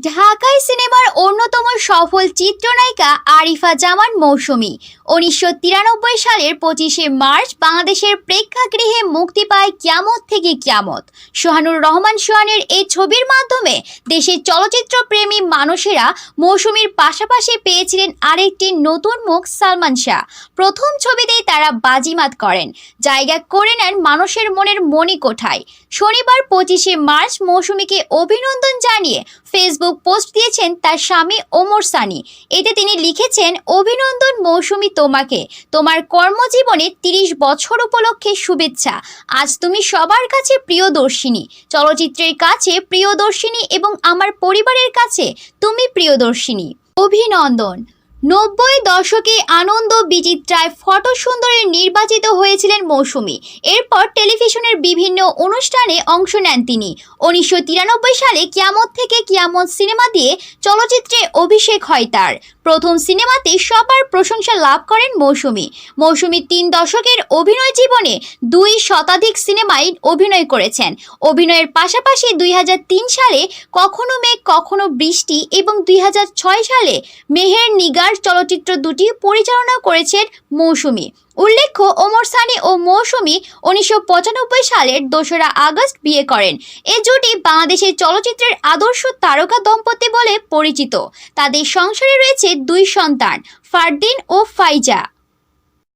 ঢাকাই সিনেমার অন্যতম সফল চিত্রনায়িকা আরিফা জামান মৌসুমী ১৯৯৩ সালের ২৫শে মার্চ বাংলাদেশের প্রেক্ষাগৃহে মুক্তি পায় কিয়ামত থেকে কিয়ামত। সোহানুর রহমান সোহানের এই ছবির মাধ্যমে দেশের চলচ্চিত্র প্রেমী মানুষেরা মৌসুমীর পাশাপাশি পেয়েছিলেন আরেকটি নতুন মুখ সালমান শাহ। প্রথম ছবিতেই তারা বাজিমাত করেন, জায়গা করে নেন মানুষের মনের মণিকোঠায়। শনিবার ২৫শে মার্চ মৌসুমীকে অভিনন্দন জানিয়ে ফেসবুক পোস্ট দিয়েছেন তার স্বামী ওমর সানি। এতে তিনি লিখেছেন, অভিনন্দন মৌসুমী তোমাকে, তোমার কর্মজীবনে ৩০ বছর উপলক্ষে শুভেচ্ছা। আজ তুমি সবার কাছে প্রিয়দর্শিনী, চলচ্চিত্রের কাছে প্রিয়দর্শিনী এবং আমার পরিবারের কাছে তুমি প্রিয়দর্শিনী। অভিনন্দন। ৯০ দশকে আনন্দ বিচিত্রায় ফটো সুন্দরী নির্বাচিত হয়েছিলেন মৌসুমী। এরপর টেলিভিশনের বিভিন্ন অনুষ্ঠানে অংশ নেন তিনি। ১৯৯৩ সালে কিয়ামত থেকে কিয়ামত সিনেমা দিয়ে চলচ্চিত্রে অভিষেক হয় তার। প্রথম সিনেমাতে সবার প্রশংসা লাভ করেন মৌসুমী। মৌসুমী ৩ দশকের অভিনয় জীবনে ২ শতাধিক সিনেমায় অভিনয় করেছেন। অভিনয়ের পাশাপাশি ২০০৩ সালে কখনো মেঘ কখনো বৃষ্টি এবং ২০০৬ সালে মেহের নিগার চলচ্চিত্র দুটি পরিচালনা করেছেন মৌসুমী। উল্লেখ্য, ওমর সানি ও মৌসুমী ১৯৯৫ সালের ২রা আগস্ট বিয়ে করেন। এ জুটি বাংলাদেশের চলচ্চিত্রের আদর্শ তারকা দম্পতি বলে পরিচিত। তাদের সংসারে রয়েছে ২ সন্তান, ফারদিন ও ফাইজা।